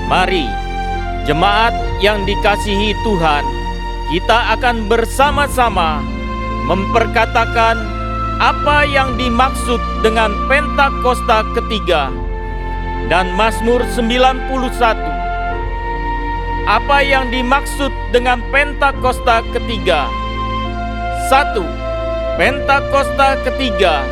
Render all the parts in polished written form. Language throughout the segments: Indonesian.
Mari, jemaat yang dikasihi Tuhan, kita akan bersama-sama memperkatakan apa yang dimaksud dengan Pentakosta ketiga dan Mazmur 91. Apa yang dimaksud dengan Pentakosta ketiga? 1. Pentakosta ketiga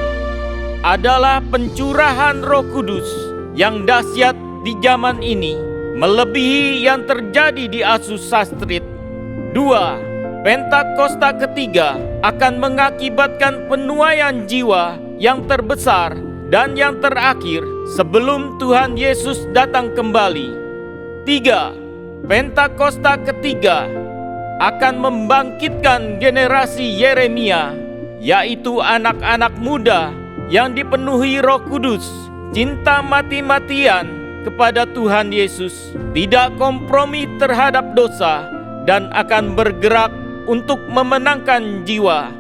adalah pencurahan Roh Kudus yang dahsyat di zaman ini, melebihi yang terjadi di Asusastrit. 2. Pentakosta ketiga akan mengakibatkan penuaian jiwa yang terbesar dan yang terakhir sebelum Tuhan Yesus datang kembali. 3. Pentakosta ketiga akan membangkitkan generasi Yeremia, yaitu anak-anak muda yang dipenuhi Roh Kudus, cinta mati-matian kepada Tuhan Yesus, tidak kompromi terhadap dosa, dan akan bergerak untuk memenangkan jiwa.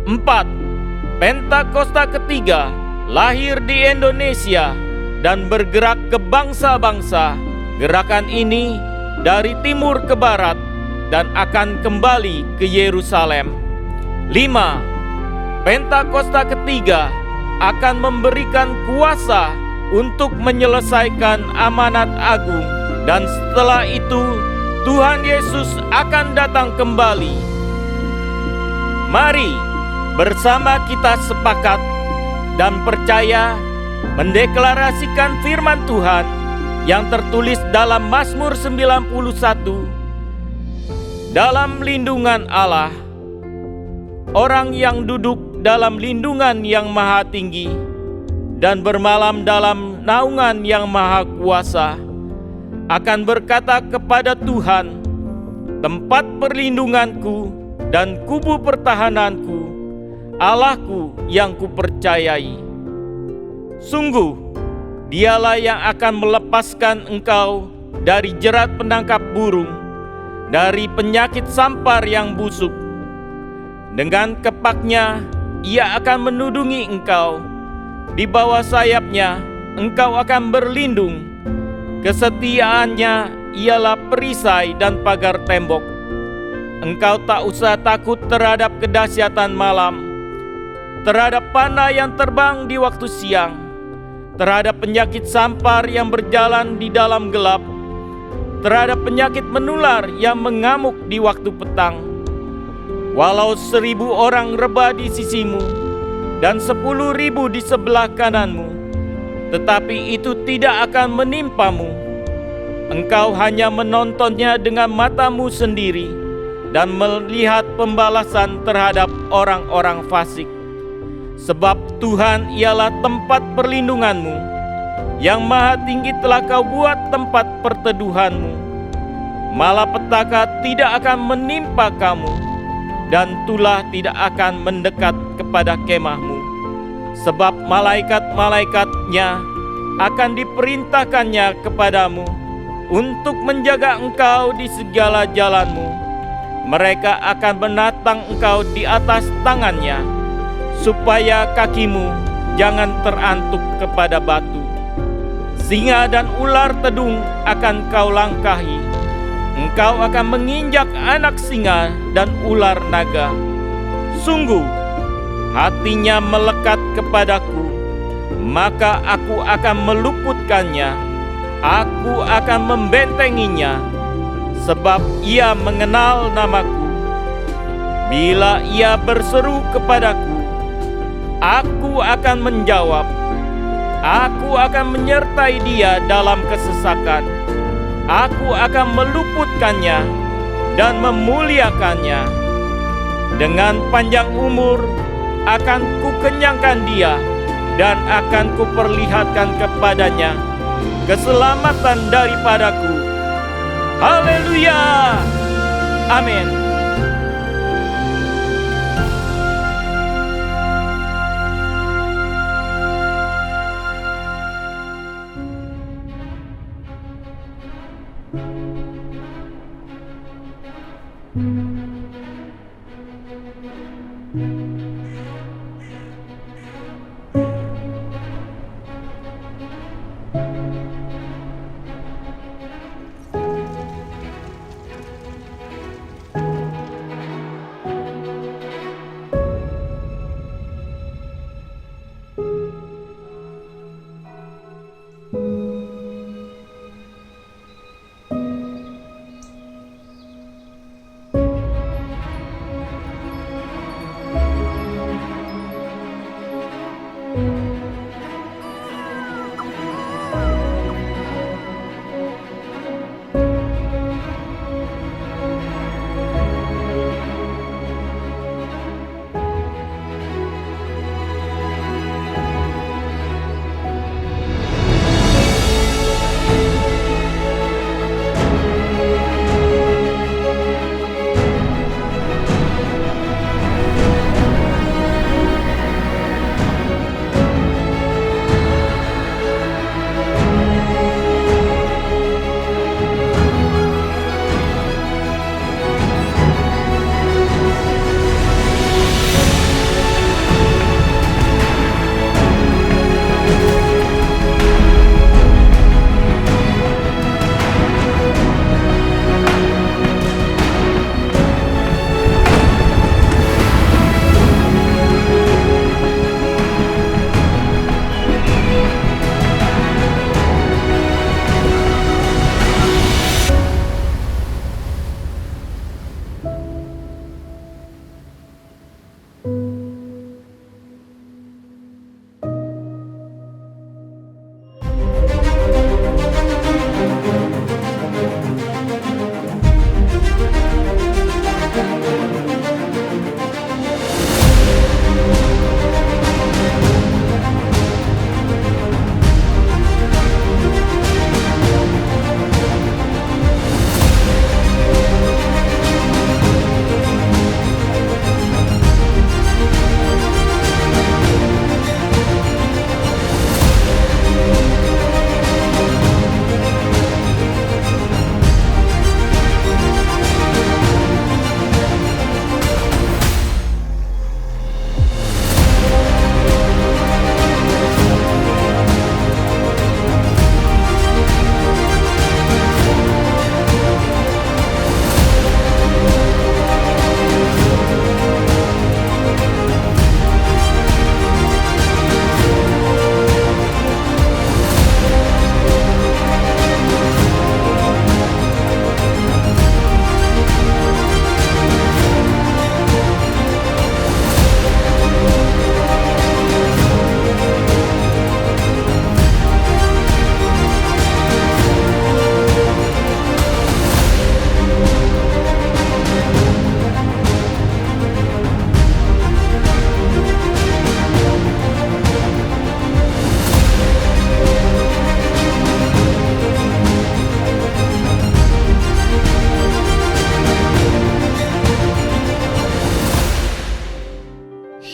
4. Pentakosta ketiga lahir di Indonesia dan bergerak ke bangsa-bangsa. Gerakan ini dari timur ke barat dan akan kembali ke Yerusalem. 5. Pentakosta ketiga akan memberikan kuasa untuk menyelesaikan amanat agung, dan setelah itu Tuhan Yesus akan datang kembali. Mari bersama kita sepakat dan percaya mendeklarasikan firman Tuhan yang tertulis dalam Mazmur 91. Dalam lindungan Allah, orang yang duduk dalam lindungan yang maha tinggi dan bermalam dalam naungan yang maha kuasa akan berkata kepada Tuhan, tempat perlindunganku dan kubu pertahananku, Allahku yang kupercayai. Sungguh, Dialah yang akan melepaskan engkau dari jerat penangkap burung, dari penyakit sampar yang busuk. Dengan kepaknya Ia akan menudungi engkau. Di bawah sayapnya engkau akan berlindung. Kesetiaannya ialah perisai dan pagar tembok. Engkau tak usah takut terhadap kedahsyatan malam, terhadap panah yang terbang di waktu siang, terhadap penyakit sampar yang berjalan di dalam gelap, terhadap penyakit menular yang mengamuk di waktu petang. Walau 1.000 orang rebah di sisimu dan 10.000 di sebelah kananmu, tetapi itu tidak akan menimpamu. Engkau hanya menontonnya dengan matamu sendiri dan melihat pembalasan terhadap orang-orang fasik. Sebab Tuhan ialah tempat perlindunganmu, yang maha tinggi telah kau buat tempat perteduhanmu. Malapetaka tidak akan menimpa kamu, dan tulah tidak akan mendekat kepada kemahmu. Sebab malaikat-malaikatnya akan diperintahkannya kepadamu untuk menjaga engkau di segala jalanmu. Mereka akan menatang engkau di atas tangannya, supaya kakimu jangan terantuk kepada batu. Singa dan ular tedung akan kau langkahi. Engkau akan menginjak anak singa dan ular naga. Sungguh, hatinya melekat kepadaku, maka aku akan meluputkannya. Aku akan membentenginya, sebab ia mengenal namaku. Bila ia berseru kepadaku, aku akan menjawab. Aku akan menyertai dia dalam kesesakan. Aku akan meluputkannya dan memuliakannya. Dengan panjang umur akan kukenyangkan dia, dan akan kuperlihatkan kepadanya keselamatan daripadaku. Haleluya! Amin.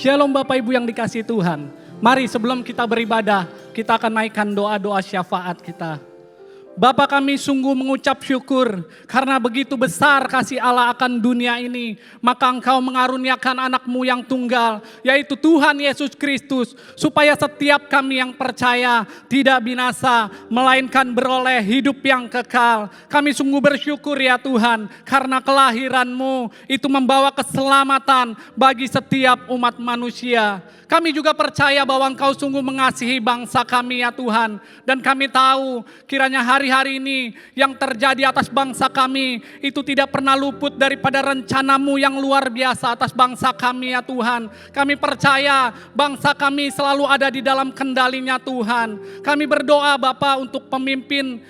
Shalom Bapak Ibu yang dikasihi Tuhan. Mari sebelum kita beribadah, kita akan naikkan doa-doa syafaat kita. Bapa kami sungguh mengucap syukur karena begitu besar kasih Allah akan dunia ini. Maka Engkau mengaruniakan anak-Mu yang tunggal, yaitu Tuhan Yesus Kristus. Supaya setiap kami yang percaya tidak binasa, melainkan beroleh hidup yang kekal. Kami sungguh bersyukur ya Tuhan, karena kelahiran-Mu itu membawa keselamatan bagi setiap umat manusia. Kami juga percaya bahwa Engkau sungguh mengasihi bangsa kami ya Tuhan. Dan kami tahu kiranya hari-hari ini yang terjadi atas bangsa kami itu tidak pernah luput daripada rencana-Mu yang luar biasa atas bangsa kami ya Tuhan. Kami percaya bangsa kami selalu ada di dalam kendali-Nya Tuhan. Kami berdoa Bapa untuk pemimpin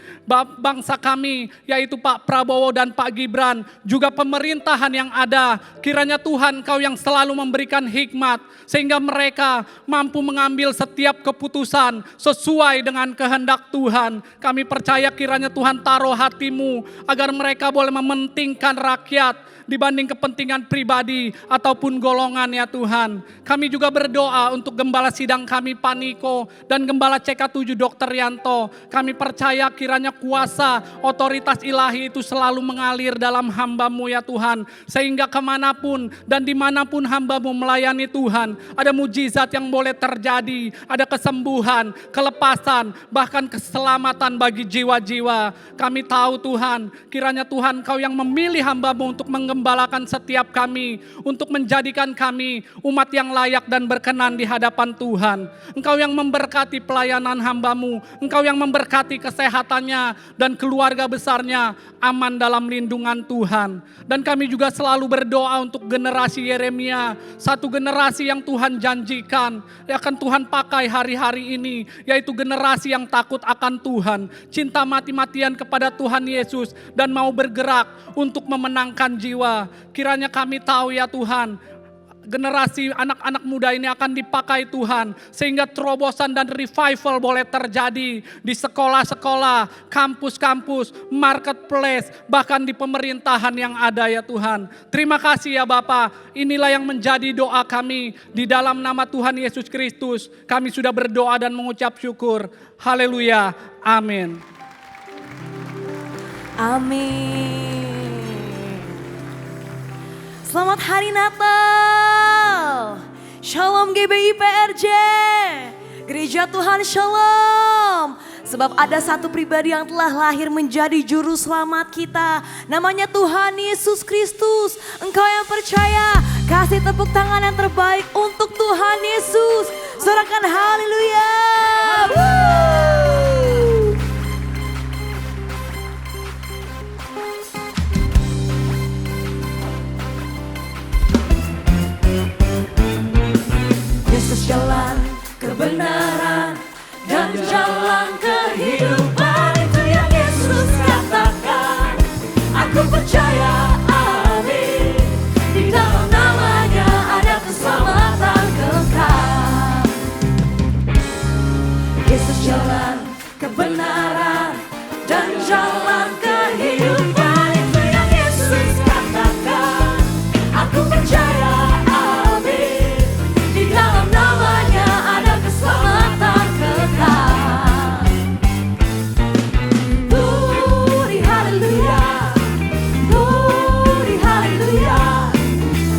bangsa kami, yaitu Pak Prabowo dan Pak Gibran, juga pemerintahan yang ada. Kiranya Tuhan Engkau yang selalu memberikan hikmat sehingga mereka mampu mengambil setiap keputusan sesuai dengan kehendak Tuhan. Kami percaya kiranya Tuhan taruh hati-Mu agar mereka boleh mementingkan rakyat dibanding kepentingan pribadi ataupun golongan ya Tuhan. Kami juga berdoa untuk Gembala Sidang kami Pak Niko dan Gembala CK7 Dr. Yanto. Kami percaya kiranya kuasa otoritas ilahi itu selalu mengalir dalam hamba-Mu ya Tuhan. Sehingga kemanapun dan dimanapun hamba-Mu melayani Tuhan, ada mujizat yang boleh terjadi, ada kesembuhan, kelepasan, bahkan keselamatan bagi jiwa-jiwa. Kami tahu Tuhan, kiranya Tuhan Engkau yang memilih hamba-Mu untuk menggembalakan setiap kami, untuk menjadikan kami umat yang layak dan berkenan di hadapan Tuhan. Engkau yang memberkati pelayanan hamba-Mu, Engkau yang memberkati kesehatannya dan keluarga besarnya aman dalam lindungan Tuhan. Dan kami juga selalu berdoa untuk generasi Yeremia, satu generasi yang Tuhan janjikan yang akan Tuhan pakai hari-hari ini, yaitu generasi yang takut akan Tuhan, cinta mati-matian kepada Tuhan Yesus dan mau bergerak untuk memenangkan jiwa. Kiranya kami tahu ya Tuhan, generasi anak-anak muda ini akan dipakai Tuhan sehingga terobosan dan revival boleh terjadi di sekolah-sekolah, kampus-kampus, marketplace, bahkan di pemerintahan yang ada ya Tuhan. Terima kasih ya Bapa. Inilah yang menjadi doa kami di dalam nama Tuhan Yesus Kristus. Kami sudah berdoa dan mengucap syukur. Haleluya. Amin. Amin. Selamat Hari Natal. Shalom GBI PRJ. Gereja Tuhan Shalom. Sebab ada satu pribadi yang telah lahir menjadi juru selamat kita. Namanya Tuhan Yesus Kristus. Engkau yang percaya, kasih tepuk tangan yang terbaik untuk Tuhan Yesus. Sorakan haleluya. Yesus jalan kebenaran dan jalan kehidupan, itu yang Yesus katakan. Aku percaya, amin. Di dalam namanya ada keselamatan kekal. Yesus jalan kebenaran dan jalan kehidupan, itu yang Yesus katakan. Aku percaya, dalam namanya ada keselamatan kekal. Glory haleluya, glory haleluya,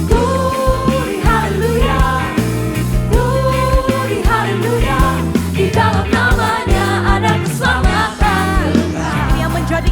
glory haleluya, glory haleluya. Di dalam namanya ada keselamatan kekal. Yang menjadi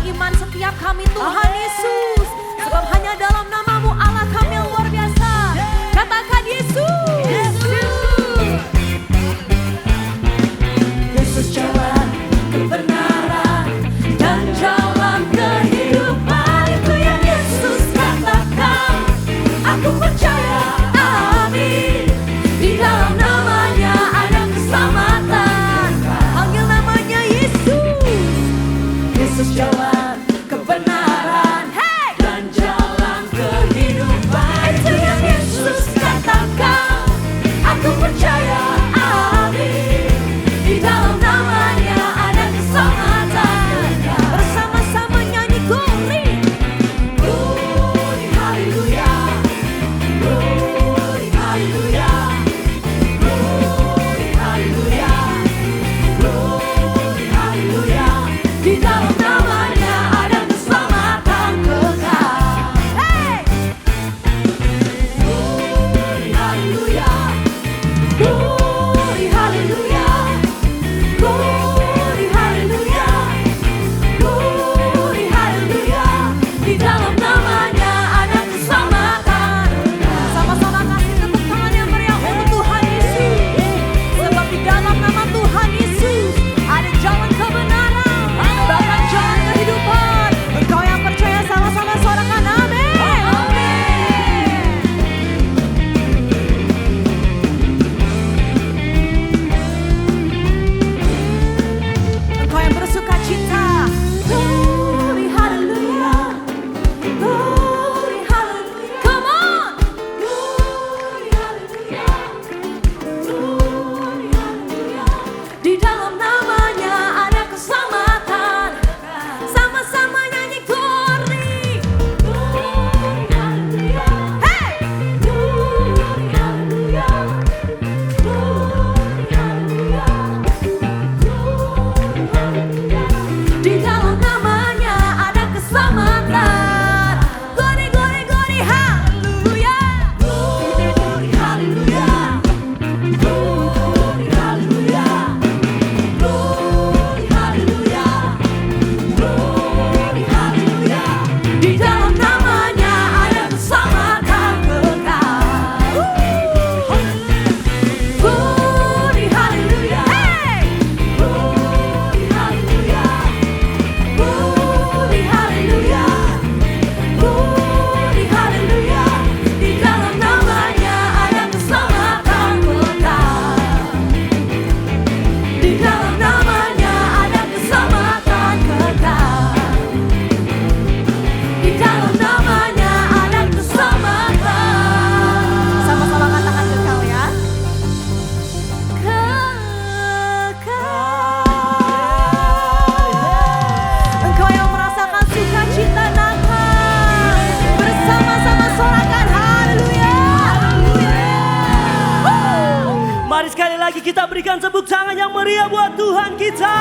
lagi kita berikan tepuk tangan yang meriah buat Tuhan kita.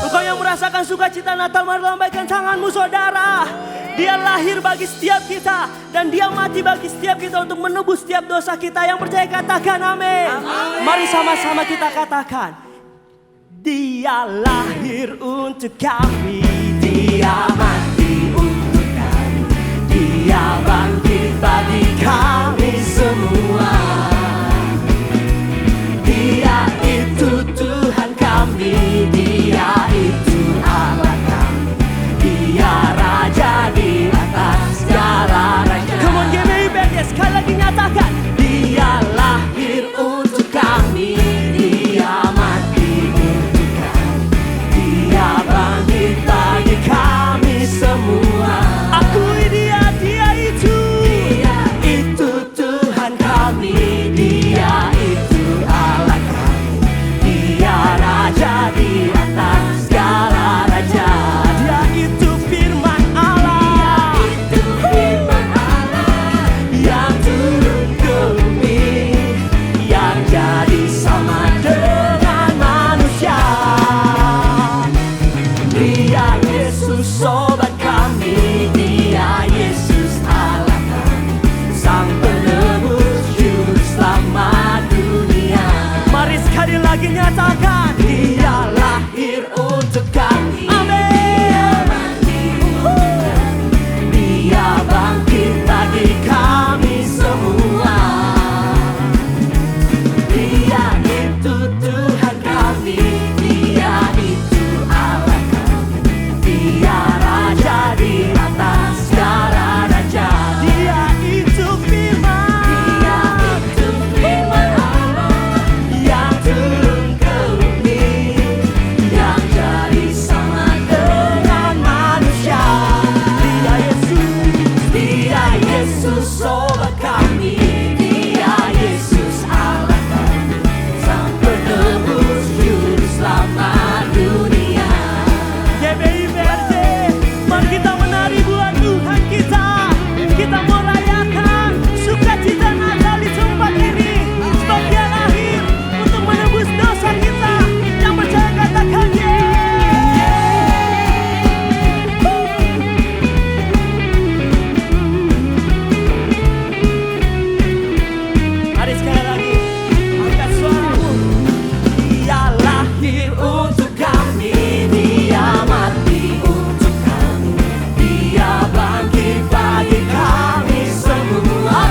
Engkau yang merasakan sukacita Natal, mari lambaikan tanganmu saudara. Dia lahir bagi setiap kita dan dia mati bagi setiap kita untuk menebus setiap dosa kita. Yang percaya katakan amin. Mari sama-sama kita katakan. Dia lahir untuk kami, dia mati untuk kami, dia bangkit bagi kami semua. Dia itu Tuhan kami, dia itu Allah kami, dia Raja di atas segala raja. Come on GBIPRJ, sekali lagi nyatakan. Dia lahir untuk kami, dia mati untuk kami, dia bangkit bagi kami semua. Akui dia, dia itu Tuhan kami, dia itu Allah kami, dia Raja di atas segala raja. Dia itu firman Allah, yang turun ke bumi, yang jadi sama dengan manusia. Dia Yesus sobat kami, dia Yesus Allah kami, sang penebus juru selamat dunia. Mari sekali lagi nyatakan, dia lahir untuk kami. Dia bangkit bagi kami semua. Dia itu Tuhan kami, dia itu Allah kami, dia Raja di atas segala raja. Dia itu firman Allah, yang turun ke bumi, yang jadi sama dengan manusia. Dia Yesus sobat kami, dia Yesus Allah kami, sang penebus juru selamat dunia. GBIPRJ, mari kita menari buat Tuhan kita. Kita mau rayakan sukacita Natal di tempat ini, sebab dia lahir untuk menebus dosa kita. Yang percaya katakan Mari sekali lagi, angkat suaramu. Dia lahir untuk kami, dia mati untuk kami, dia bangkit bagi kami semua.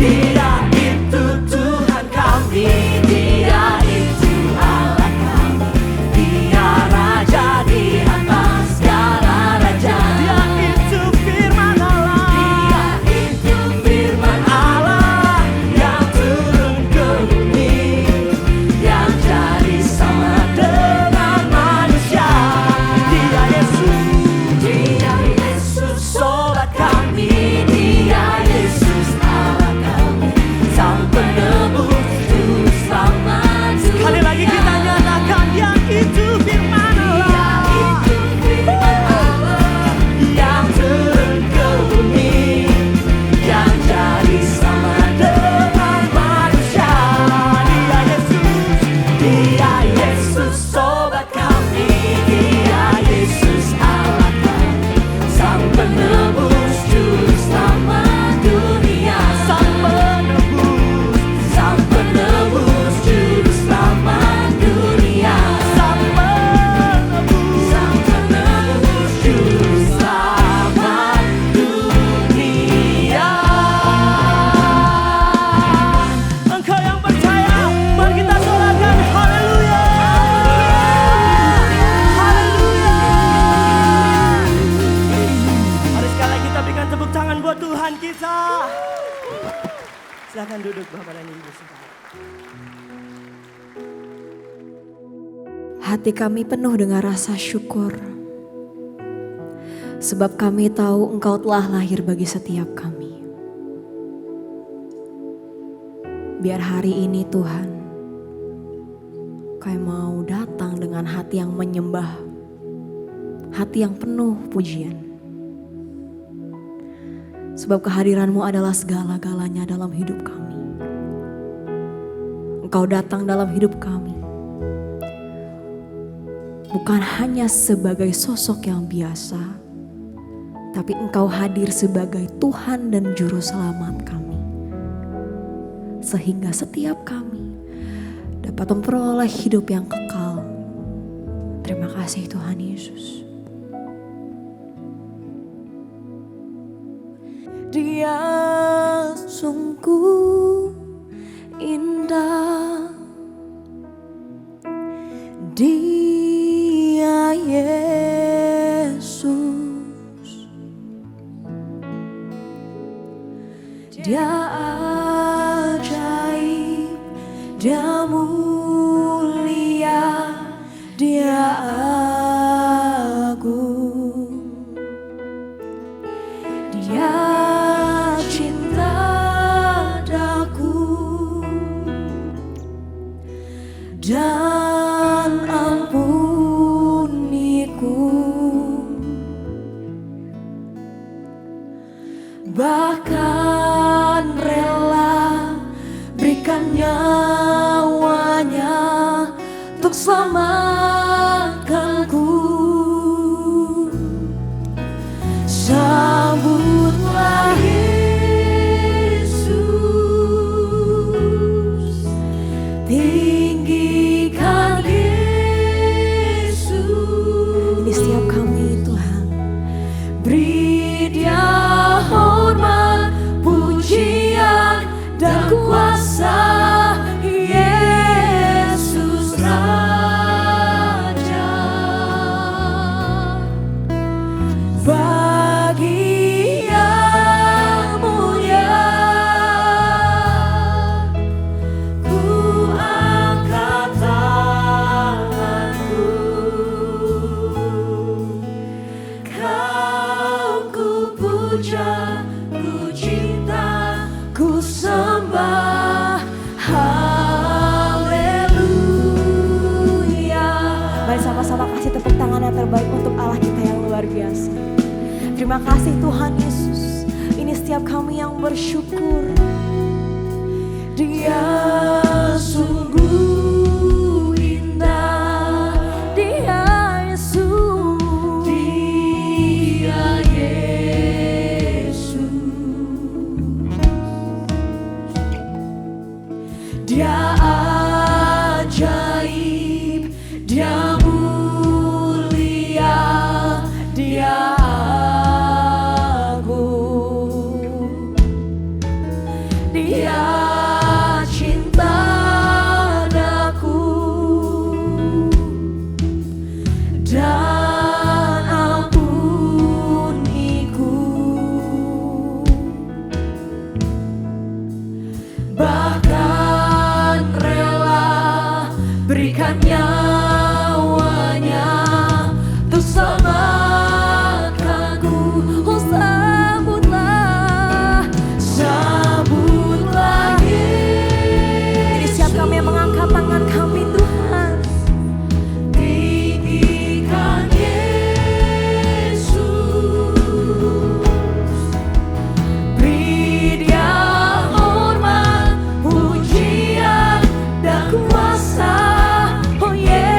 Dia itu Tuhan kami, dia itu Allah kami, dia Raja di atas segala raja. Dia itu firman Allah, yang turun ke bumi, yang jadi sama dengan manusia. Dia Yesus sobat kami, dia Yesus Allah kami, sang penebus juru selamat. Sekali lagi kita nyatakan, yang itu firman Allah, yang turun ke bumi, yang jadi sama dengan manusia. Dia Yesus sobat kami, dia Yesus Allah kami, sang penebus juru selamat dunia. Sang penebus juru selamat dunia. Sang penebus juru selamat dunia. Engkau yang percaya, mari kita sorakan haleluya. Haleluya. Mari sekali lagi kita berikan tepuk tangan buat Tuhan kita. Silakan duduk Bapak dan Ibu sekalian. Hati kami penuh dengan rasa syukur. Sebab kami tahu Engkau telah lahir bagi setiap kami. Biar hari ini Tuhan, kami mau datang dengan hati yang menyembah, hati yang penuh pujian. Sebab kehadiran-Mu adalah segala-galanya dalam hidup kami. Engkau datang dalam hidup kami. Bukan hanya sebagai sosok yang biasa, tapi Engkau hadir sebagai Tuhan dan Juru Selamat kami. Sehingga setiap kami dapat memperoleh hidup yang kekal. Terima kasih Tuhan Yesus. Dia sungguh indah, Dia Yesus, Dia ajaib, Dia mulia, Dia agung, Dia dan ampuniku, bahkan rela berikan nyawanya untuk selamatkanku. Sambutlah Yesus, tinggikan Yesus. Ini setiap kami Tuhan, beri Dia hormat, pujian dan kuasa. Yesus Raja, bagi yang mulia ku angkat tanganku, Kau ku puja, ku cinta, ku sembah. Haleluya. Mari sama-sama kasih tepuk tangan yang terbaik untuk Allah kita yang luar biasa. Terima kasih Tuhan Yesus. Ini setiap kami yang bersyukur. Dia sungguh indah, Dia Yesus, Dia Yesus, Dia ajaib, Dia mulia, Dia agung, Dia cinta daku dan ampuniku, bahkan rela berikan nyawanya untuk selamatkanku. Oh sambutlah, sambutlah Yesus. Jadi siap kami yang mengangkat tangan kami Tuhan, tinggikan Yesus, beri Dia hormat, pujian dan kuasa. Oh Yesus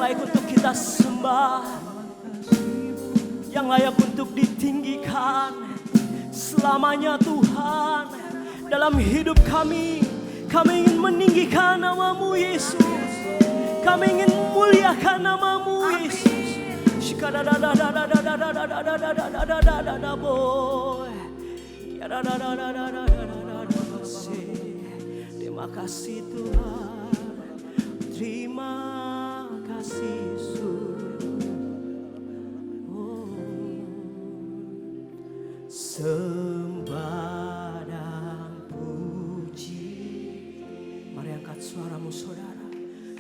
layak untuk kita sembah, yang layak untuk ditinggikan selamanya Tuhan. Dalam hidup kami ingin meninggikan nama-Mu Yesus, kami ingin memuliakan nama-Mu Yesus. Terima kasih Tuhan, terima kasih Yesus. Sembah dan puji, mari angkat suaramu saudara.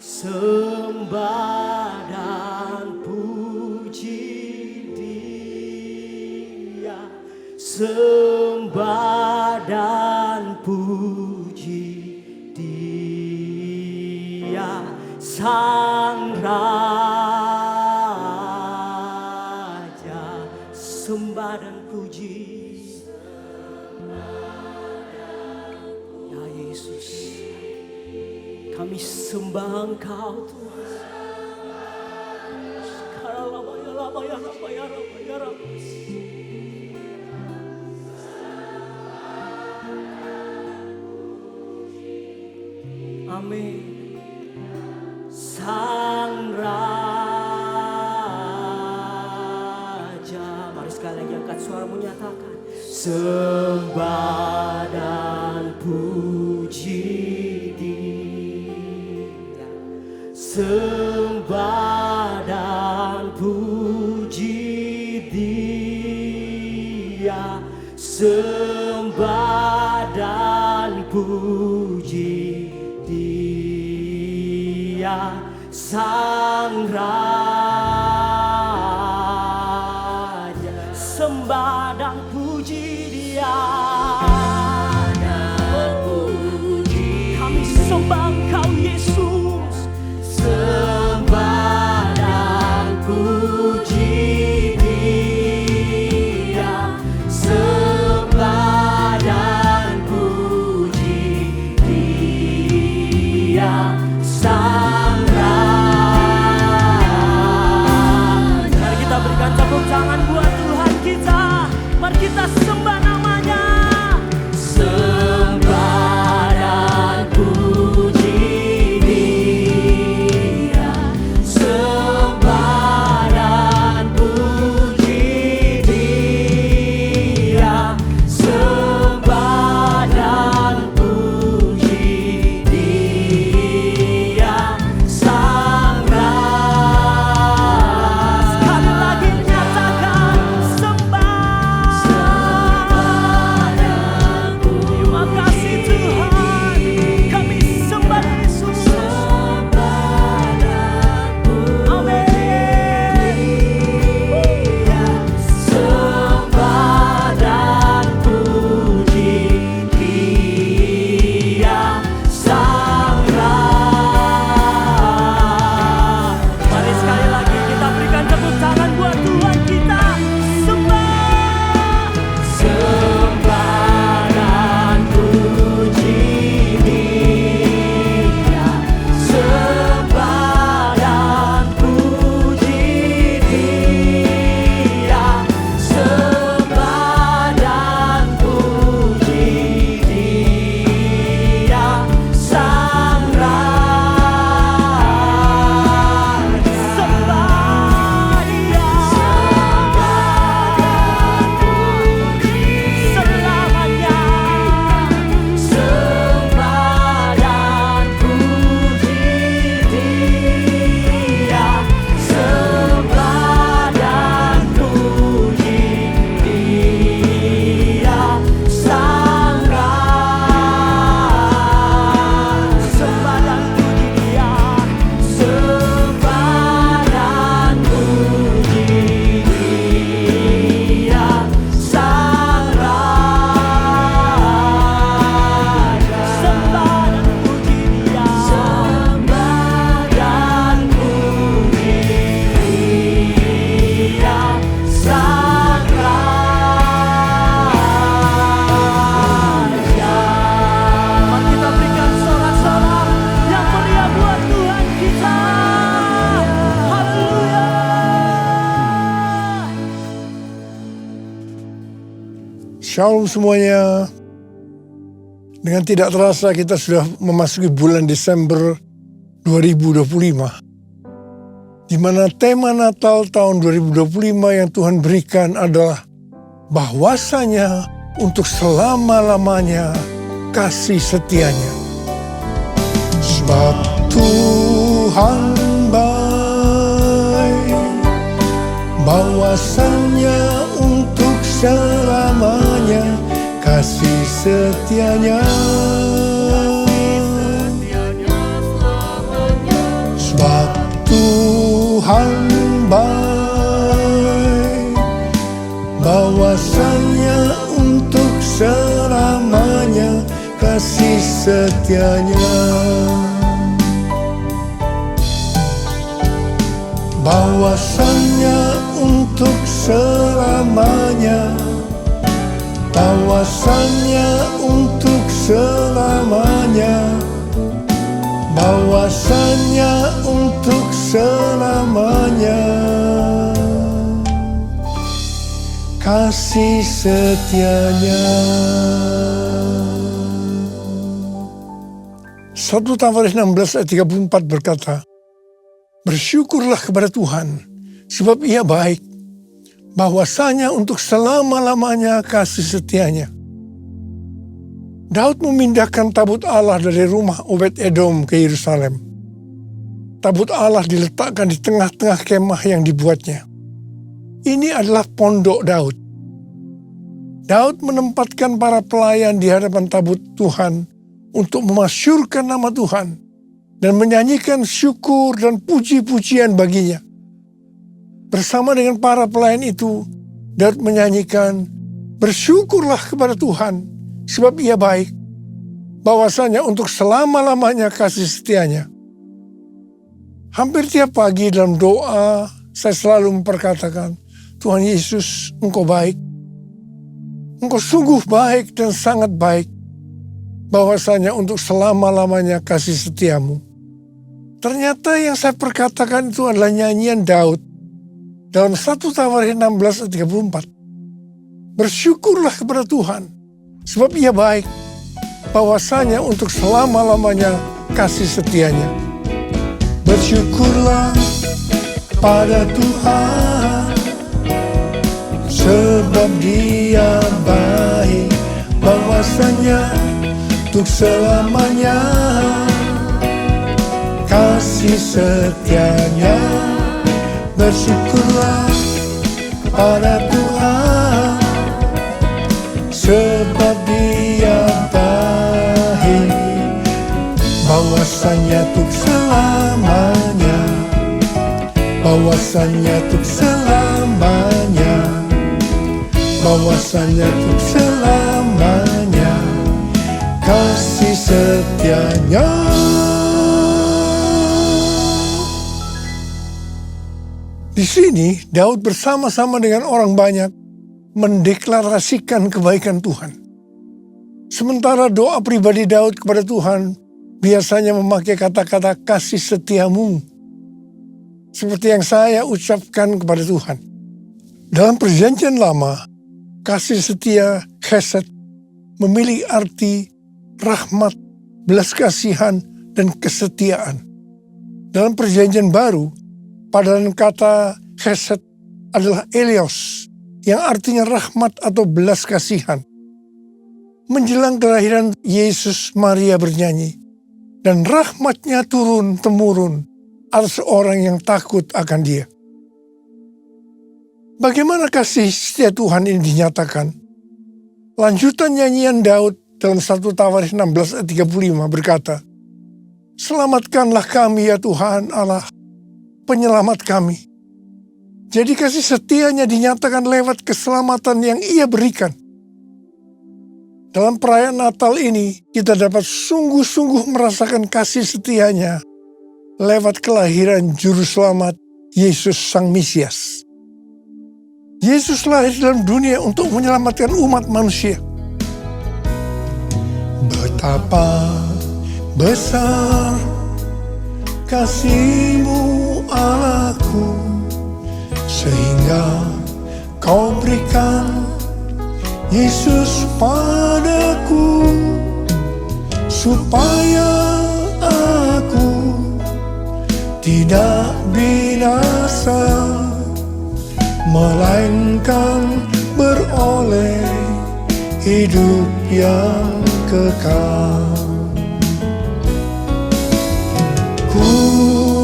Sembah dan puji Dia, sembah dan puji Dia, Sang Raja. Sembah dan puji ya Yesus, kami sembah Engkau Tuhan. Amin. Sang Raja, mari sekali lagi angkat suaramu, nyatakan. Sembah dan puji Dia, sembah dan puji Dia, sembah dan puji Dia, Sang Raja. Sembah dan puji Dia, kami sembah Engkau Yesus. Sembah dan puji Dia, sembah dan puji Dia, Sang Raja. Shalom semuanya. Dengan tidak terasa kita sudah memasuki bulan Desember 2025. Di mana tema Natal tahun 2025 yang Tuhan berikan adalah bahwasanya untuk selama-lamanya kasih setianya. Sebab Tuhan baik, bahwasanya untuk selamanya kasih setianya. Sebab Tuhan baik, bahwasanya untuk selamanya kasih setianya. Bahwasanya untuk selamanya, bahwasanya untuk selamanya, bahwasanya untuk selamanya kasih setianya. 1 Tawarikh 16 ayat 34 berkata, bersyukurlah kepada Tuhan, sebab Ia baik, bahwasanya untuk selama-lamanya kasih setianya. Daud memindahkan tabut Allah dari rumah Obed-Edom ke Yerusalem. Tabut Allah diletakkan di tengah-tengah kemah yang dibuatnya. Ini adalah pondok Daud. Daud menempatkan para pelayan di hadapan tabut Tuhan untuk memasyurkan nama Tuhan dan menyanyikan syukur dan puji-pujian baginya. Bersama dengan para pelayan itu, Daud menyanyikan, bersyukurlah kepada Tuhan, sebab Ia baik, bahwasanya untuk selama-lamanya kasih setianya. Hampir tiap pagi dalam doa, saya selalu memperkatakan, Tuhan Yesus, Engkau baik. Engkau sungguh baik dan sangat baik, bahwasanya untuk selama-lamanya kasih setiamu. Ternyata yang saya perkatakan itu adalah nyanyian Daud dalam 1 Tawarikh 16 ayat 34. Bersyukurlah kepada Tuhan, sebab Ia baik, bahwasanya untuk selama-lamanya kasih setianya. Bersyukurlah pada Tuhan, sebab Dia baik, bahwasanya untuk selamanya kasih setianya. Bersyukurlah pada Tuhan, sebab Dia baik, bahwasanya untuk selamanya, bahwasanya untuk selamanya, bahwasanya untuk selamanya kasih setianya. Di sini Daud bersama-sama dengan orang banyak mendeklarasikan kebaikan Tuhan. Sementara doa pribadi Daud kepada Tuhan biasanya memakai kata-kata kasih setiamu, seperti yang saya ucapkan kepada Tuhan. Dalam Perjanjian Lama, kasih setia chesed memiliki arti rahmat, belas kasihan, dan kesetiaan. Dalam Perjanjian Baru, padanan kata chesed adalah eleos, yang artinya rahmat atau belas kasihan. Menjelang kelahiran Yesus, Maria bernyanyi, dan rahmatnya turun-temurun atas orang yang takut akan Dia. Bagaimana kasih setia Tuhan ini dinyatakan? Lanjutan nyanyian Daud dalam 1 Tawarikh 16 ayat 35 berkata, selamatkanlah kami ya Tuhan Allah, penyelamat kami. Jadi kasih setianya dinyatakan lewat keselamatan yang Ia berikan. Dalam perayaan Natal ini, kita dapat sungguh-sungguh merasakan kasih setianya lewat kelahiran Juru Selamat Yesus Sang Mesias. Yesus lahir dalam dunia untuk menyelamatkan umat manusia. Betapa besar kasih-Mu Allahku, sehingga Kau berikan Yesus padaku, supaya aku tidak binasa, melainkan beroleh hidup yang kekal. Ku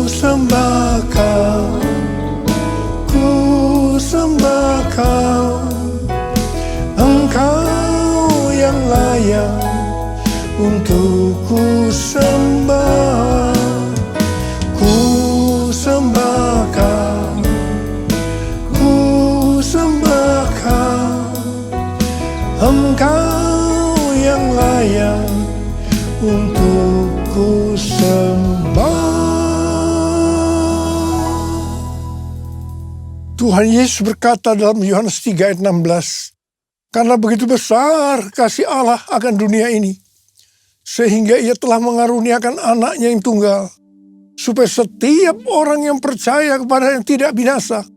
sembah Kau, ku sembah Kau, Engkau yang layak untuk ku sembah. Ku sembah Kau, ku sembah Kau, Engkau yang layak untuk ku sembah. Tuhan Yesus berkata dalam Yohanes 3 ayat 16, karena begitu besar kasih Allah akan dunia ini, sehingga Ia telah mengaruniakan anaknya yang tunggal, supaya setiap orang yang percaya kepada yang tidak binasa,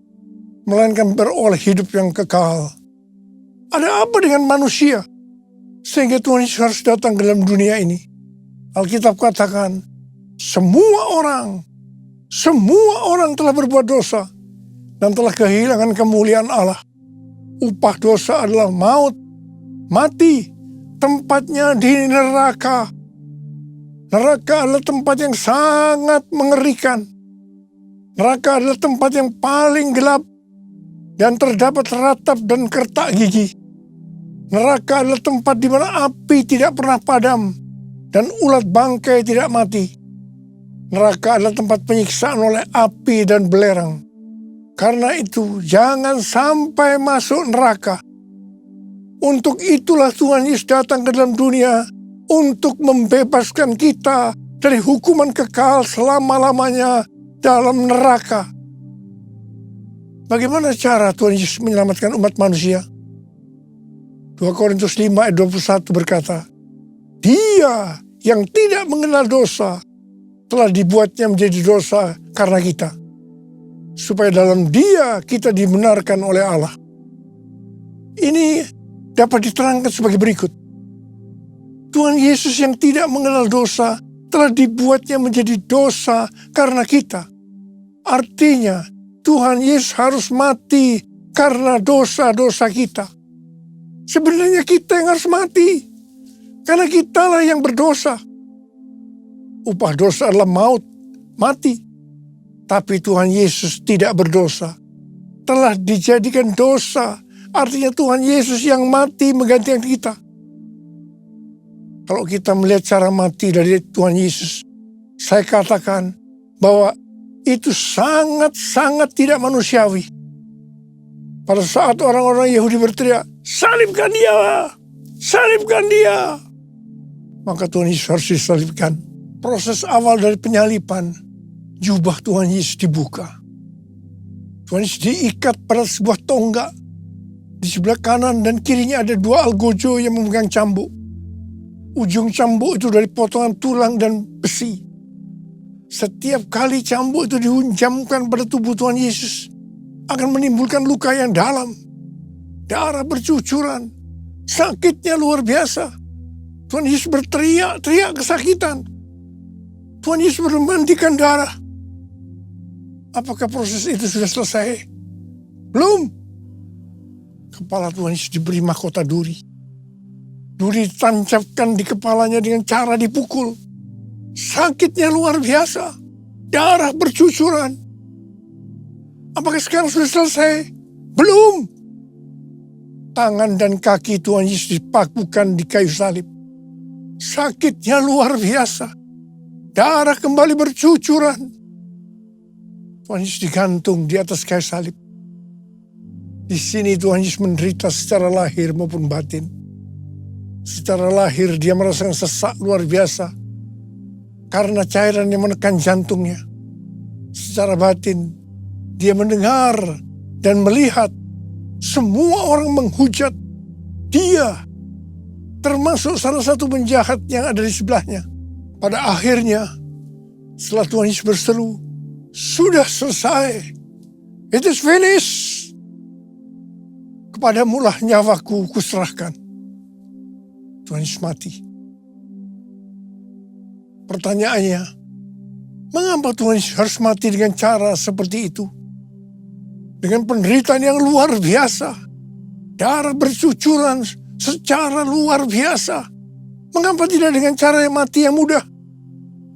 melainkan beroleh hidup yang kekal. Ada apa dengan manusia sehingga Tuhan Yesus harus datang ke dalam dunia ini? Alkitab katakan, semua orang telah berbuat dosa dan telah kehilangan kemuliaan Allah. Upah dosa adalah maut, mati, tempatnya di neraka. Neraka adalah tempat yang sangat mengerikan. Neraka adalah tempat yang paling gelap dan terdapat ratap dan kertak gigi. Neraka adalah tempat di mana api tidak pernah padam dan ulat bangkai tidak mati. Neraka adalah tempat penyiksaan oleh api dan belerang. Karena itu, jangan sampai masuk neraka. Untuk itulah Tuhan Yesus datang ke dalam dunia untuk membebaskan kita dari hukuman kekal selama-lamanya dalam neraka. Bagaimana cara Tuhan Yesus menyelamatkan umat manusia? 2 Korintus 5 ayat 21 berkata, Dia yang tidak mengenal dosa telah dibuatnya menjadi dosa karena kita, supaya dalam Dia kita dibenarkan oleh Allah. Ini dapat diterangkan sebagai berikut. Tuhan Yesus yang tidak mengenal dosa telah dibuatnya menjadi dosa karena kita. Artinya, Tuhan Yesus harus mati karena dosa-dosa kita. Sebenarnya kita yang harus mati, karena kitalah yang berdosa. Upah dosa adalah maut, mati. Tapi Tuhan Yesus tidak berdosa, telah dijadikan dosa. Artinya Tuhan Yesus yang mati menggantikan kita. Kalau kita melihat cara mati dari Tuhan Yesus, saya katakan bahwa itu sangat-sangat tidak manusiawi. Pada saat orang-orang Yahudi berteriak, salibkan dia, salibkan dia, maka Tuhan Yesus harus disalibkan. Proses awal dari penyaliban, jubah Tuhan Yesus dibuka. Tuhan Yesus diikat pada sebuah tonggak. Di sebelah kanan dan kirinya ada 2 algojo yang memegang cambuk. Ujung cambuk itu dari potongan tulang dan besi. Setiap kali cambuk itu dihunjamkan pada tubuh Tuhan Yesus, akan menimbulkan luka yang dalam. Darah bercucuran. Sakitnya luar biasa. Tuhan Yesus berteriak-teriak kesakitan. Tuhan Yesus memandikan darah. Apakah proses itu sudah selesai? Belum. Kepala Tuhan Yesus diberi mahkota duri. Duri ditancapkan di kepalanya dengan cara dipukul. Sakitnya luar biasa. Darah bercucuran. Apakah sekarang sudah selesai? Belum. Tangan dan kaki Tuhan Yesus dipakukan di kayu salib. Sakitnya luar biasa. Darah kembali bercucuran. Tuhan Yesus digantung di atas kayu salib. Di sini Tuhan Yesus menderita secara lahir maupun batin. Secara lahir dia merasakan sesak luar biasa karena cairan yang menekan jantungnya. Secara batin dia mendengar dan melihat semua orang menghujat dia, termasuk salah satu penjahat yang ada di sebelahnya. Pada akhirnya, setelah Tuhan Yesus berseru, sudah selesai, it is finished. Kepadamulah nyawaku kuserahkan. Tuhan Yesus mati. Pertanyaannya, mengapa Tuhan Yesus harus mati dengan cara seperti itu? Dengan penderitaan yang luar biasa. Darah bercucuran secara luar biasa. Mengapa tidak dengan cara yang mati yang mudah?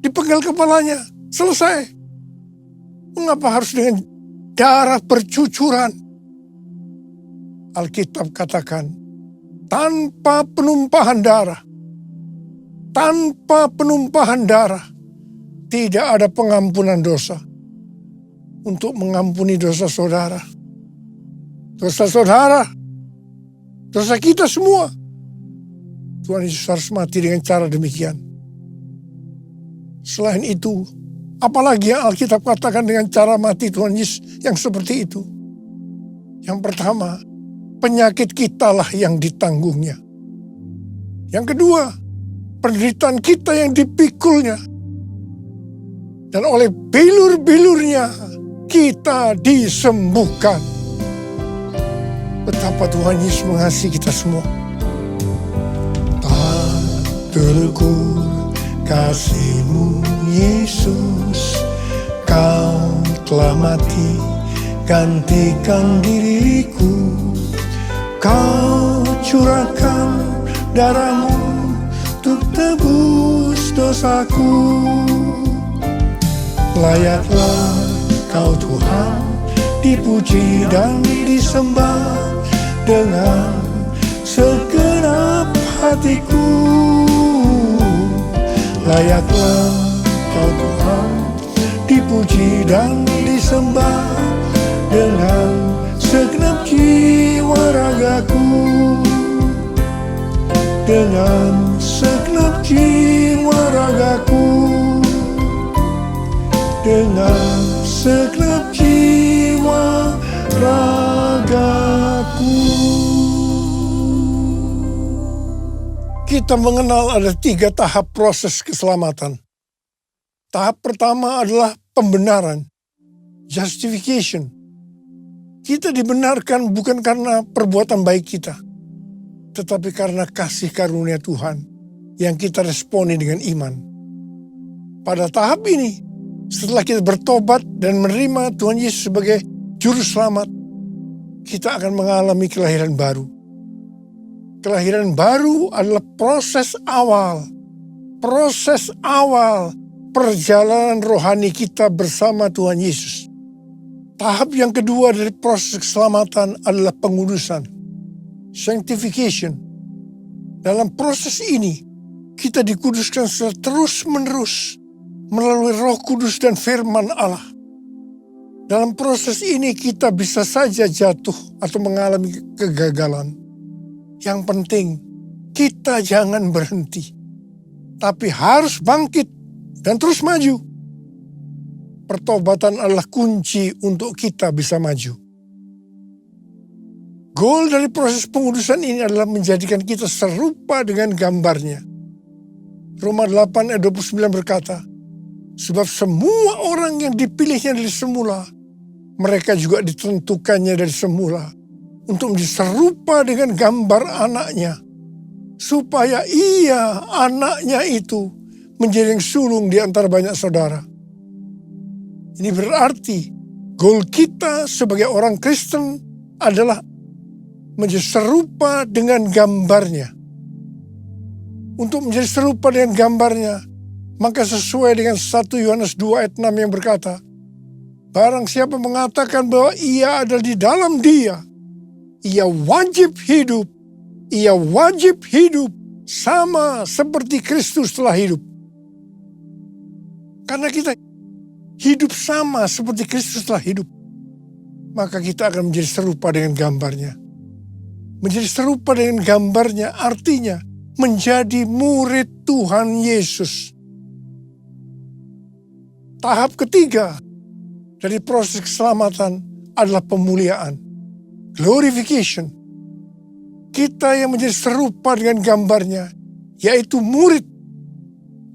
Dipenggal kepalanya, selesai. Mengapa harus dengan darah bercucuran? Alkitab katakan, tanpa penumpahan darah, tidak ada pengampunan dosa. Untuk mengampuni dosa saudara, dosa kita semua, Tuhan Yesus harus mati dengan cara demikian. Selain itu, apalagi yang Alkitab katakan dengan cara mati Tuhan Yesus yang seperti itu? Yang pertama, penyakit kitalah yang ditanggungnya. Yang kedua, penderitaan kita yang dipikulnya. Dan oleh bilur-bilurnya kita disembuhkan. Betapa Tuhan Yesus mengasihi kita semua. Tak terukur kasih-Mu Yesus, Kau telah mati gantikan diriku. Kau curahkan darah-Mu untuk tebus dosaku. Layaklah Kau Tuhan dipuji dan disembah dengan segenap hatiku. Layaklah Kau Tuhan dipuji dan disembah dengan segenap jiwa ragaku. Dengan segenap jiwa ragaku. Dengan segenap jiwa ragaku. Kita mengenal ada 3 tahap proses keselamatan. Tahap pertama adalah pembenaran, justification. Kita dibenarkan bukan karena perbuatan baik kita, tetapi karena kasih karunia Tuhan yang kita responi dengan iman. Pada tahap ini, setelah kita bertobat dan menerima Tuhan Yesus sebagai Juru Selamat, kita akan mengalami kelahiran baru. Kelahiran baru adalah proses awal perjalanan rohani kita bersama Tuhan Yesus. Tahap yang kedua dari proses keselamatan adalah pengudusan, sanctification. Dalam proses ini, kita dikuduskan secara terus-menerus melalui Roh Kudus dan firman Allah. Dalam proses ini kita bisa saja jatuh atau mengalami kegagalan. Yang penting kita jangan berhenti, tapi harus bangkit dan terus maju. Pertobatan adalah kunci untuk kita bisa maju. Goal dari proses pengudusan ini adalah menjadikan kita serupa dengan gambarnya. Roma 8 ayat 29 berkata, sebab semua orang yang dipilihnya dari semula, mereka juga ditentukannya dari semula untuk menjadi serupa dengan gambar anaknya, supaya ia, anaknya itu, menjadi yang sulung di antara banyak saudara. Ini berarti goal kita sebagai orang Kristen adalah menjadi serupa dengan gambarnya. Untuk menjadi serupa dengan gambarnya, maka sesuai dengan 1 Yohanes 2 ayat 6 yang berkata, barang siapa mengatakan bahwa ia ada di dalam dia, ia wajib hidup sama seperti Kristus telah hidup. Karena kita hidup sama seperti Kristus telah hidup, maka kita akan menjadi serupa dengan gambarnya. Menjadi serupa dengan gambarnya artinya menjadi murid Tuhan Yesus. Tahap ketiga dari proses keselamatan adalah pemuliaan, glorification. Kita yang menjadi serupa dengan gambarnya, yaitu murid.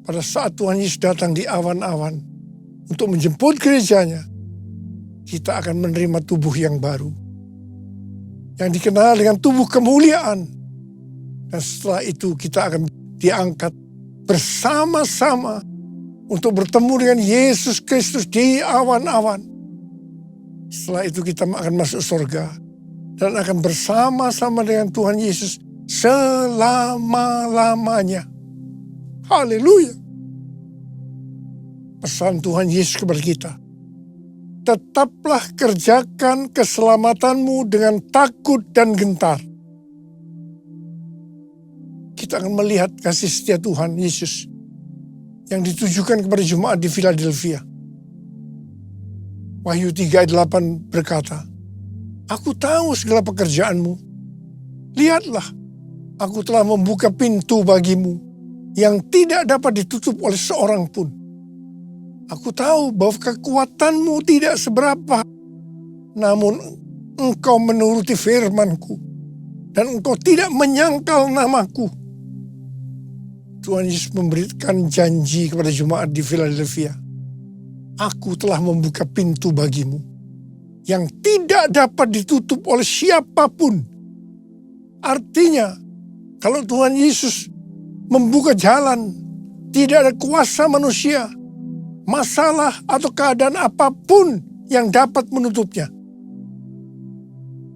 Pada saat Tuhan Yesus datang di awan-awan untuk menjemput gerejanya, kita akan menerima tubuh yang baru. yang dikenal dengan tubuh kemuliaan. Dan setelah itu kita akan diangkat bersama-sama untuk bertemu dengan Yesus Kristus di awan-awan. Setelah itu kita akan masuk surga dan akan bersama-sama dengan Tuhan Yesus selama-lamanya. Haleluya. Pesan Tuhan Yesus kepada kita, tetaplah kerjakan keselamatanmu dengan takut dan gentar. Kita akan melihat kasih setia Tuhan Yesus yang ditujukan kepada jemaat di Philadelphia. Wahyu 3 ayat 8 berkata, aku tahu segala pekerjaanmu. Lihatlah, aku telah membuka pintu bagimu yang tidak dapat ditutup oleh seorang pun. Aku tahu bahwa kekuatanmu tidak seberapa, namun engkau menuruti firman-Ku dan engkau tidak menyangkal namaku. Tuhan Yesus memberikan janji kepada jemaat di Philadelphia. Aku telah membuka pintu bagimu yang tidak dapat ditutup oleh siapapun. Artinya, kalau Tuhan Yesus membuka jalan, tidak ada kuasa manusia, masalah atau keadaan apapun yang dapat menutupnya.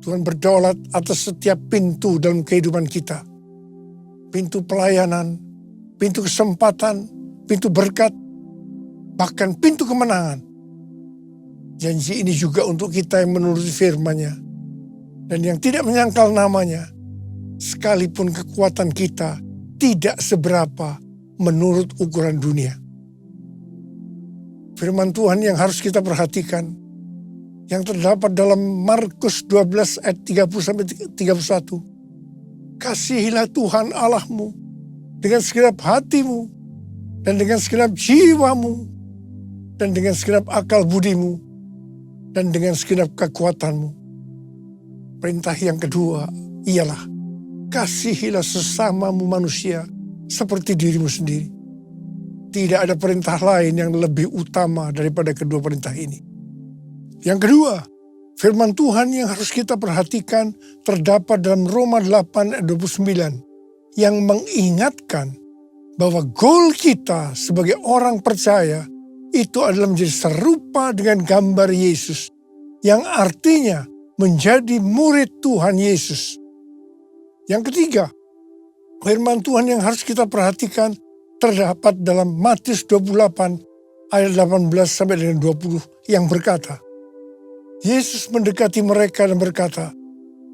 Tuhan berdaulat atas setiap pintu dalam kehidupan kita. Pintu pelayanan, pintu kesempatan, pintu berkat, bahkan pintu kemenangan. Janji ini juga untuk kita yang menuruti firman-Nya dan yang tidak menyangkal namanya, sekalipun kekuatan kita tidak seberapa menurut ukuran dunia. Firman Tuhan yang harus kita perhatikan, yang terdapat dalam Markus 12 ayat 30-31. Kasihilah Tuhan Allahmu dengan segenap hatimu, dan dengan segenap jiwamu, dan dengan segenap akal budimu, dan dengan segenap kekuatanmu. Perintah yang kedua ialah, kasihilah sesamamu manusia seperti dirimu sendiri. Tidak ada perintah lain yang lebih utama daripada kedua perintah ini. Yang kedua, firman Tuhan yang harus kita perhatikan terdapat dalam Roma 8 ayat 29. Yang mengingatkan bahwa goal kita sebagai orang percaya itu adalah menjadi serupa dengan gambar Yesus, yang artinya menjadi murid Tuhan Yesus. Yang ketiga, firman Tuhan yang harus kita perhatikan terdapat dalam Matius 28 ayat 18 sampai dengan 20 yang berkata, Yesus mendekati mereka dan berkata,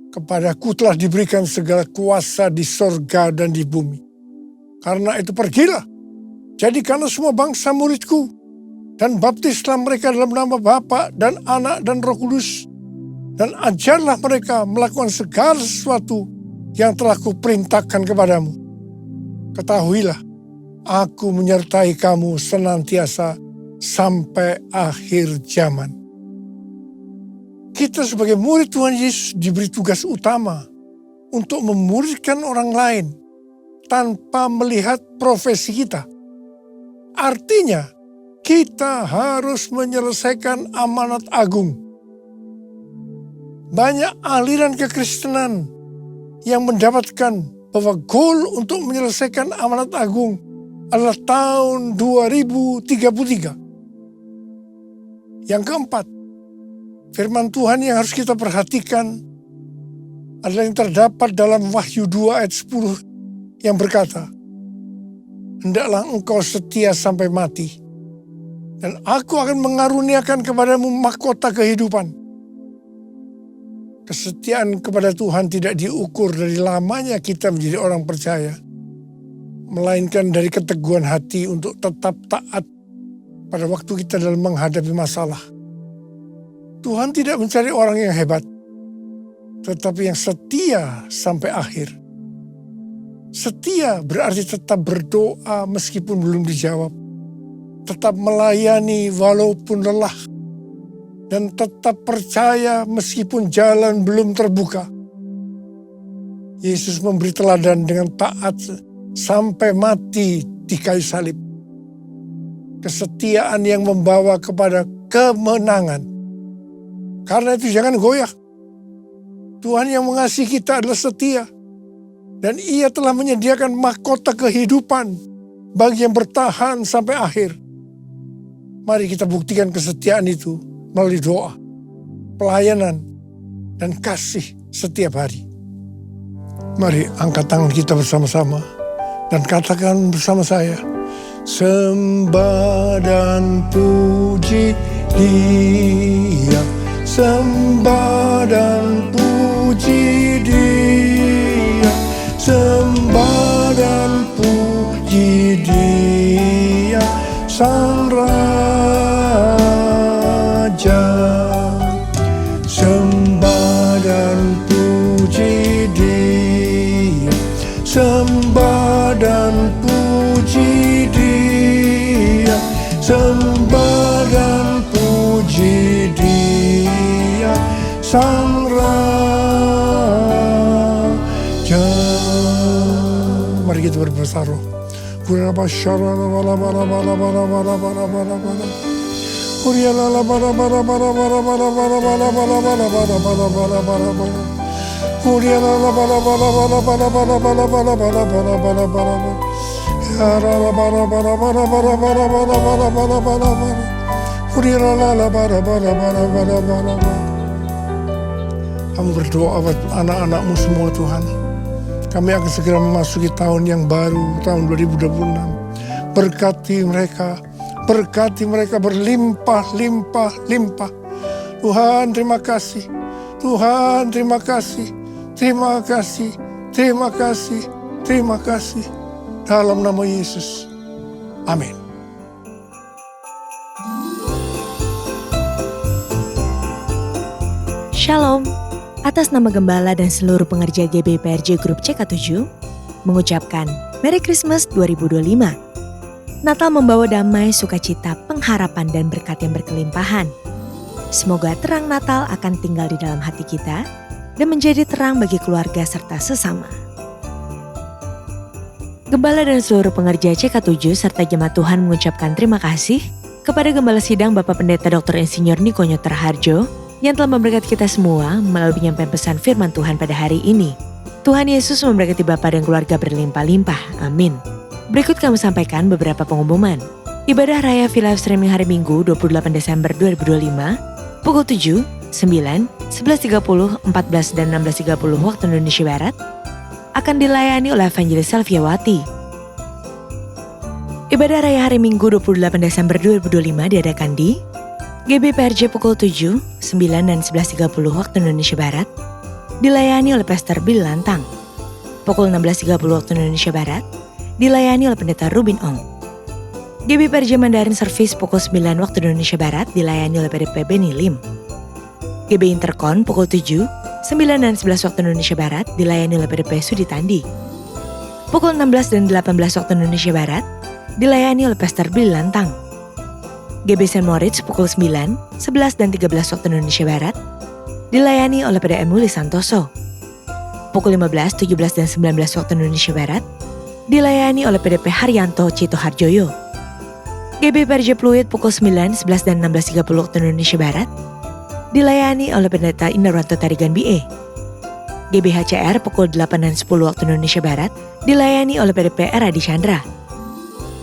kepadaku telah diberikan segala kuasa di sorga dan di bumi. Karena itu pergilah, jadikanlah semua bangsa muridku, dan baptislah mereka dalam nama Bapa dan Anak dan Roh Kudus, dan ajarlah mereka melakukan segala sesuatu yang telah kuperintahkan kepadamu. Ketahuilah, aku menyertai kamu senantiasa sampai akhir zaman. Kita sebagai murid Tuhan Yesus diberi tugas utama untuk memuridkan orang lain tanpa melihat profesi kita. Artinya, kita harus menyelesaikan amanat agung. Banyak aliran kekristenan yang mendapatkan bahwa goal untuk menyelesaikan amanat agung adalah tahun 2033. Yang keempat, firman Tuhan yang harus kita perhatikan adalah yang terdapat dalam Wahyu 2 ayat 10 yang berkata, hendaklah engkau setia sampai mati, dan aku akan mengaruniakan kepadamu mahkota kehidupan. Kesetiaan kepada Tuhan tidak diukur dari lamanya kita menjadi orang percaya, melainkan dari keteguhan hati untuk tetap taat pada waktu kita dalam menghadapi masalah. Tuhan tidak mencari orang yang hebat, tetapi yang setia sampai akhir. Setia berarti tetap berdoa meskipun belum dijawab, tetap melayani walaupun lelah, dan tetap percaya meskipun jalan belum terbuka. Yesus memberi teladan dengan taat sampai mati di kayu salib. Kesetiaan yang membawa kepada kemenangan. Karena itu jangan goyah. Tuhan yang mengasihi kita adalah setia. Dan Ia telah menyediakan mahkota kehidupan bagi yang bertahan sampai akhir. Mari kita buktikan kesetiaan itu melalui doa, pelayanan, dan kasih setiap hari. Mari angkat tangan kita bersama-sama dan katakan bersama saya, sembah dan puji Dia, sembah dan puji Dia, sembah dan puji Dia, Sang Raja. Sembah dan puji Dia, sembah dan puji Dia, sembah dan puji Dia, Sang Raja. Mari kita berbesar. Kami berdoa buat anak-anak-Mu semua Tuhan. Kami akan segera memasuki tahun yang baru, tahun 2026. Berkati mereka berlimpah-limpah-limpah. Tuhan terima kasih, Tuhan terima kasih, terima kasih, terima kasih, terima kasih. Dalam nama Yesus, amin. Shalom. Atas nama Gembala dan seluruh pengerja GBIPRJ Grup CK7, mengucapkan Merry Christmas 2025. Natal membawa damai, sukacita, pengharapan, dan berkat yang berkelimpahan. Semoga terang Natal akan tinggal di dalam hati kita dan menjadi terang bagi keluarga serta sesama. Gembala dan seluruh pengerja CK7 serta jemaat Tuhan mengucapkan terima kasih kepada Gembala Sidang Bapak Pendeta Dr. Insinyur Niko Nyoter Harjo yang telah memberkati kita semua melalui penyampaian pesan firman Tuhan pada hari ini. Tuhan Yesus memberkati Bapak dan keluarga berlimpah-limpah. Amin. Berikut kami sampaikan beberapa pengumuman. Ibadah Raya V-Live Streaming hari Minggu 28 Desember 2025 pukul 7, 9, 11.30, 14, dan 16.30 waktu Indonesia Barat akan dilayani oleh Evangelis Selviawati. Ibadah Raya hari Minggu 28 Desember 2025 diadakan di GBIPRJ pukul 7, 9, dan 11.30 waktu Indonesia Barat dilayani oleh Pastor Bill Lantang. Pukul 16.30 waktu Indonesia Barat dilayani oleh Pendeta Rubin Ong. GBIPRJ Mandarin Service pukul 9 waktu Indonesia Barat dilayani oleh PDP Benny Lim. GB Interkon pukul 7, 9, dan 11 waktu Indonesia Barat dilayani oleh PDP Sudi Tandi. Pukul 16 dan 18 waktu Indonesia Barat dilayani oleh Pastor Bill Lantang. GB St. Moritz pukul 9, 11, dan 13 waktu Indonesia Barat dilayani oleh PDM Muli Santoso. Pukul 15, 17, dan 19 waktu Indonesia Barat dilayani oleh PDP Haryanto Cito Harjoyo. GBIPRJ Pluit pukul 9, 11, dan 16.30 waktu Indonesia Barat dilayani oleh Pendeta Indarwanto Tarigan BE. GBHCR pukul 8 dan 10 waktu Indonesia Barat dilayani oleh PDP Eradi Chandra.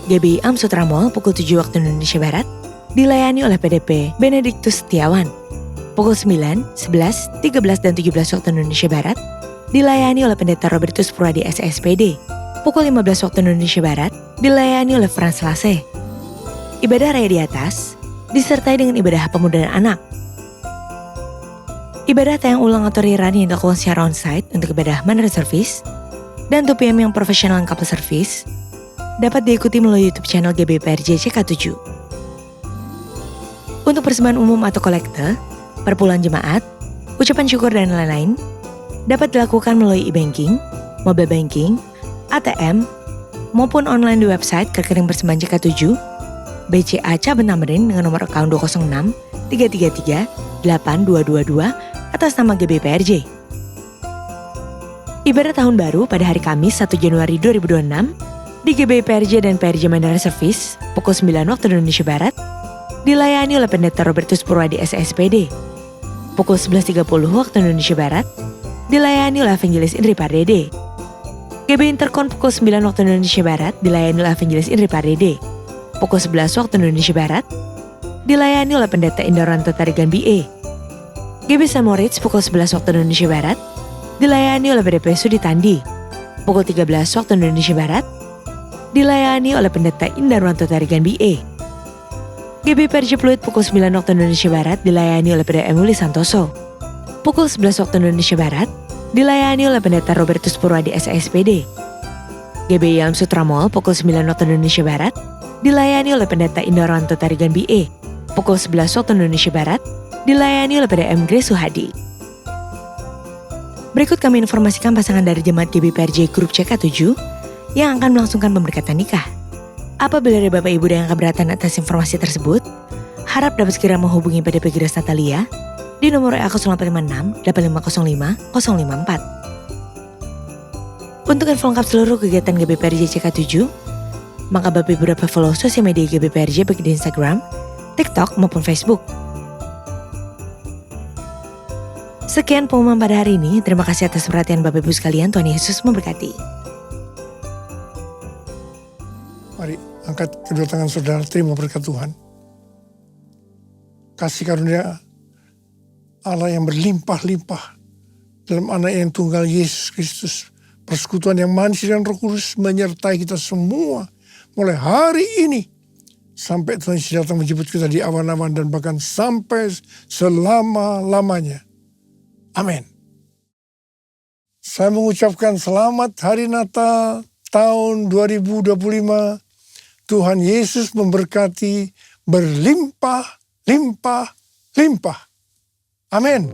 GBI Am Sutramol pukul 7 waktu Indonesia Barat dilayani oleh PDP Benediktus Setiawan. Pukul 9, 11, 13, dan 17 waktu Indonesia Barat dilayani oleh Pendeta Robertus Purwadi SSPD. Pukul 15 waktu Indonesia Barat dilayani oleh Frans Lase. Ibadah Raya di atas disertai dengan ibadah pemudaan anak. Ibadah tayang ulang atau rerun yang dilakukan secara onsite untuk ibadah Mandarin Service dan 2PM yang profesional couple service dapat diikuti melalui YouTube channel GBIPRJ CK7. Untuk persembahan umum atau kolekte, perpuluhan jemaat, ucapan syukur dan lain-lain dapat dilakukan melalui e-banking, mobile banking, ATM, maupun online di website Rekening Persembahan CK7, BCA Cabang Tamrin dengan nomor akun 206 333 8222 atas nama GBIPRJ. Ibadah Tahun Baru pada hari Kamis 1 Januari 2026 di GBIPRJ dan PRJ Mandarin Service pukul 9 waktu Indonesia Barat dilayani oleh Pendeta Robertus Purwadi SSPD. Pukul 11.30 waktu Indonesia Barat dilayani oleh Evangelis Indri Pardede. GB Interkon pukul 9 waktu Indonesia Barat dilayani oleh Evangelis Indri Pardede. Pukul 11 waktu Indonesia Barat dilayani oleh Pendeta Indoranto Tarigan BE. GB Samorits pukul 11 waktu Indonesia Barat dilayani oleh PDP Sudi Tandi. Pukul 13 waktu Indonesia Barat dilayani oleh Pendeta Indarwanto Tarigan BE. GB PRJ Pluit pukul 9 waktu Indonesia Barat dilayani oleh PDM Uli Santoso. Pukul 11 waktu Indonesia Barat dilayani oleh Pendeta Robertus Purwadi SISPD. GB Ilham Sutramol pukul 9 waktu Indonesia Barat dilayani oleh Pendeta Indarwanto Tarigan BE. Pukul 11 waktu Indonesia Barat dilayani oleh PDM Grace Suhadi. Berikut kami informasikan pasangan dari Jemaat GBPRJ Grup CK7 yang akan melangsungkan pemberkatan nikah. Apabila ada Bapak Ibu yang keberatan atas informasi tersebut, harap dapat segera menghubungi PDP Grace Natalia di nomor WA 0856 8505 054. Untuk info lengkap seluruh kegiatan GBPRJ CK7, maka Bapak Ibu dapat follow sosial media GBPRJ baik di Instagram, TikTok maupun Facebook. Sekian pengumuman pada hari ini. Terima kasih atas perhatian Bapak Ibu sekalian. Tuhan Yesus memberkati. Mari angkat kedua tangan saudara, terima berkat Tuhan. Kasih karunia Allah yang berlimpah-limpah dalam anak yang tunggal Yesus Kristus. Persekutuan yang manis dan Roh Kudus menyertai kita semua mulai hari ini sampai Tuhan Yesus datang menjemput kita di awan-awan dan bahkan sampai selama-lamanya. Amin. Saya mengucapkan selamat Hari Natal tahun 2025. Tuhan Yesus memberkati berlimpah, limpah, limpah. Amin.